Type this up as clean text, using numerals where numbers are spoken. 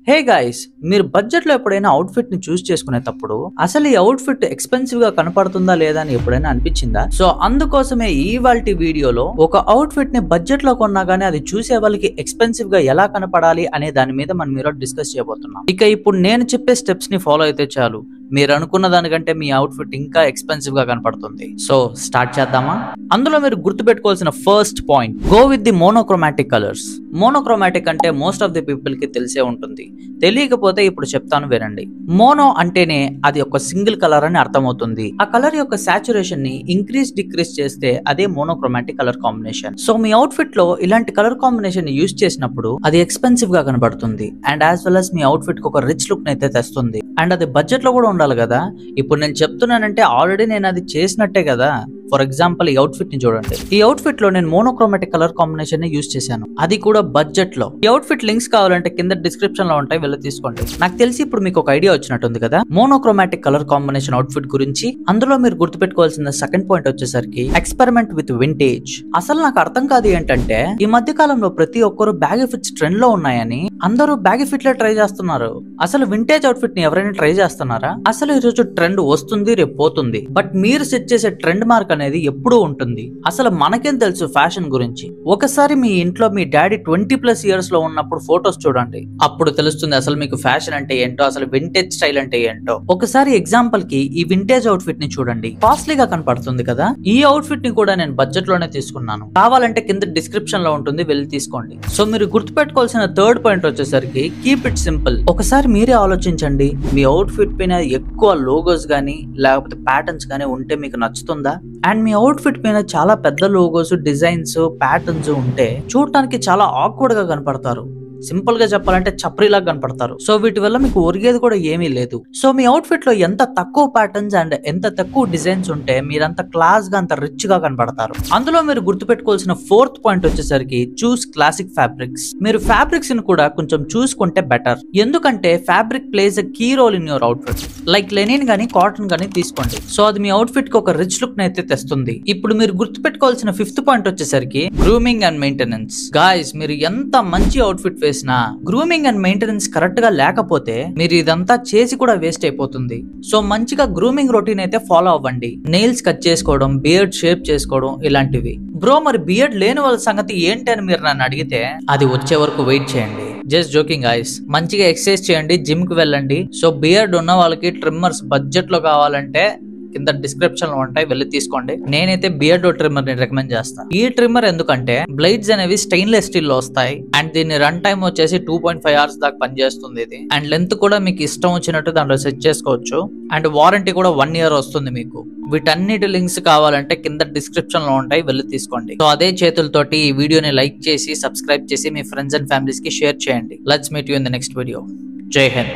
Hey guys, మీరు budget లో ఎప్పుడైనా అవుట్ఫిట్ ని చూస్ చేసుకునేటప్పుడు అసలు ఈ అవుట్ఫిట్ ఎక్స్పెన్సివ్ గా కనపడుతుందా లేదా అని ఎప్పుడైనా అనిపించిందా? సో అందుకోసమే ఇవాల్టి వీడియోలో ఒక అవుట్ఫిట్ ని బడ్జెట్ లో కొన్నా గానీ అది చూసే వాళ్ళకి ఎక్స్పెన్సివ్ గా ఎలా కనపడాలి అనే దాని మీద మనం ఈరోజు డిస్కస్ చేయబోతున్నాం. ఇక ఇప్పుడు నేను చెప్పే స్టెప్స్ ని ఫాలో అయితే చాలు, మీరు అనుకున్న దానికంటే మీ అవుట్ఫిట్ ఇంకా ఎక్స్పెన్సివ్ గా కనపడుతుంది. సో స్టార్ట్ చేద్దామా? అందులో మీరు గుర్తుపెట్టుకోవాల్సిన first point, go with the monochromatic colours. Monochromatic అంటే మోస్ట్ ఆఫ్ ది పీపుల్ కి తెలిసే ఉంటుంది. తెలియకపోతే ఇప్పుడు చెప్తాను వినండి. మోనో అంటేనే అది ఒక సింగిల్ కలర్ అని అర్థమవుతుంది. ఆ కలర్ యొక్క సాచురేషన్ ని ఇంక్రీజ్ డిక్రీజ్ చేస్తే అదే మోనోక్రోమాటిక్ కలర్ కాంబినేషన్. సో మీ అవుట్ఫిట్ లో ఇలాంటి కలర్ కాంబినేషన్ యూజ్ చేసినప్పుడు అది ఎక్స్పెన్సివ్ గా కనబడుతుంది and as well as me outfit కి ఒక రిచ్ లుక్ అయితే తెస్తుంది. అండ్ అది బడ్జెట్ లో కూడా ఉండాలి కదా. ఇప్పుడు నేను చెప్తున్నానంటే ఆల్రెడీ నేను అది చేసినట్టే కదా. ఫర్ ఎగ్జాంపుల్ ఈ అవుట్ఫిట్ ని చూడండి. ఈ అవుట్ఫిట్ లో నేను మోనోక్రోమాటిక్ కలర్ కాంబినేషన్ ని యూజ్ చేశాను, అది కూడా బడ్జెట్ లో. ఈ అవుట్ఫిట్ లింక్స్ కావాలంటే కింద డిస్క్రిప్షన్ లో ఉంటాయి, వెళ్ళి తీసుకోండి. నాకు తెలిసి ఇప్పుడు మీకు ఒక ఐడియా వచ్చినట్టుంది కదా మోనోక్రోమాటిక్ కలర్ కాంబినేషన్ అవుట్ఫిట్ గురించి. అందులో మీరు గుర్తుపెట్టుకోవాల్సిన సెకండ్ పాయింట్ వచ్చేసరికి ఎక్స్పెరిమెంట్ విత్ వింటేజ్. అసలు నాకు అర్థం కాదు ఏంటంటే ఈ మధ్య కాలంలో ప్రతి ఒక్కరు బ్యాగీ ఫిట్స్ ట్రెండ్ లో ఉన్నాయని అందరూ బ్యాగీ ఫిట్ లే ట్రై చేస్తున్నారు. అసలు వింటేజ్ అవుట్ఫిట్ ని ఎవరైనా ట్రై చేస్తున్నారా? అసలు ఈ రోజు ట్రెండ్ వస్తుంది, రేపు పోతుంది, బట్ మీరు సెట్ చేసే ట్రెండ్ మార్క్ అనేది ఎప్పుడూ ఉంటుంది. అసలు మనకేం తెలుసు ఫ్యాషన్ గురించి? ఒకసారి మీ ఇంట్లో మీ డాడీ 20+ ఇయర్స్ లో ఉన్నప్పుడు ఫొటోస్ చూడండి, అప్పుడు తెలుస్తుంది అసలు మీకు ఫ్యాషన్ అంటే ఏంటో, అసలు వింటేజ్ స్టైల్ అంటే ఏంటో. ఒకసారి ఎగ్జాంపుల్ కి ఈ వింటేజ్ అవుట్ఫిట్ ని చూడండి, కాస్ట్లీగా కనపడుతుంది కదా. ఈ అవుట్ఫిట్ ని కూడా నేను బడ్జెట్ లోనే తీసుకున్నాను, కావాలంటే కింద డిస్క్రిప్షన్ లో ఉంటుంది, వెళ్ళి తీసుకోండి. సో మీరు గుర్తుపెట్టుకోవాల్సిన థర్డ్ పాయింట్ వచ్చేసరికి కీప్ ఇట్ సింపుల్. ఒకసారి మీరే ఆలోచించండి, మీ అవుట్ఫిట్ పైన ఎక్కువ లోగోస్ గానీ లేకపోతే ప్యాటర్న్స్ గానీ ఉంటే మీకు నచ్చుతుందా? అండ్ మీ అవుట్ఫిట్ పైన చాలా పెద్ద లోగోస్, డిజైన్స్, ప్యాటర్న్స్ ఉంటే చూడటానికి చాలా ఆక్వర్డ్ గా కనపడతారు. సింపుల్ గా చెప్పాలంటే చప్రీలాగా కనపడతారు. సో వీటి వల్ల మీకు ఒరిగేది కూడా ఏమీ లేదు. సో మీ అవుట్ఫిట్ లో ఎంత తక్కువ ప్యాటర్న్స్ అండ్ ఎంత తక్కువ డిజైన్స్ ఉంటే మీరంత క్లాస్ గా, అంత రిచ్ గా కనపడతారు. అందులో మీరు గుర్తుపెట్టుకోవాల్సిన ఫోర్త్ పాయింట్ వచ్చేసరికి చూస్ క్లాసిక్ ఫ్యాబ్రిక్స్. మీరు ఫ్యాబ్రిక్స్ ని కూడా కొంచెం చూసుకుంటే బెటర్, ఎందుకంటే fabric plays a key role in your outfit. Like linen గానీ కాటన్ గానీ తీసుకోండి, సో అది మీ అవుట్ఫిట్ కి ఒక రిచ్ లుక్ అయితే తెస్తుంది. ఇప్పుడు మీరు గుర్తుపెట్టుకోవాల్సిన ఫిఫ్త్ పాయింట్ వచ్చేసరికి గ్రూమింగ్ అండ్ మెయింటెనెన్స్. గాయ్స్, మీరు ఎంత మంచి outfit grooming and maintenance correct గా లేకపోతే మీరు ఇదంతా చేసి కూడా వేస్ట్ అయిపోతుంది. సో మంచిగా గ్రూమింగ్ రొటీన్ అయితే ఫాలో అవ్వండి. నెయిల్స్ కట్ చేసుకోవడం, బియర్డ్ షేప్ చేసుకోవడం ఇలాంటివి. బ్రో, మరి బియర్డ్ లేని వాళ్ళ సంగతి ఏంటి అని మీరు నన్ను అడిగితే అది వచ్చే వరకు వెయిట్ చేయండి. Just joking guys. మంచిగా ఎక్సర్సైజ్ చేయండి, జిమ్ కి వెళ్ళండి. సో బియర్డ్ ఉన్న వాళ్ళకి ట్రిమ్మర్స్ బడ్జెట్ లో కావాలంటే కింద డిస్క్రిప్షన్ లో ఉంటాయి, వెళ్ళి తీసుకోండి. నేనైతే బియర్డో ట్రిమ్మర్ ని రికమెండ్ చేస్తాను. ఈ ట్రిమ్మర్ ఎందుకంటే బ్లేడ్స్ అనేవి స్టెయిన్లెస్ స్టీల్ లో వస్తాయి అండ్ దీని రన్ టైం వచ్చేసి 2.5 hours దాకా పనిచేస్తుంది ఇది. అండ్ లెంత్ కూడా మీకు ఇష్టం వచ్చినట్టు దాంట్లో సెట్ చేసుకోవచ్చు. అండ్ వారంటీ కూడా 1 year వస్తుంది మీకు. వీటన్నిటి లింక్స్ కావాలంటే కింద డిస్క్రిప్షన్ లో ఉంటాయి, వెళ్ళి తీసుకోండి. సో అదే చేతులతోటి ఈ వీడియోని లైక్ చేసి, సబ్స్క్రైబ్ చేసి మీ ఫ్రెండ్స్ అండ్ ఫ్యామిలీస్ కి షేర్ చేయండి. Let's meet you in the next video. జై హింద్.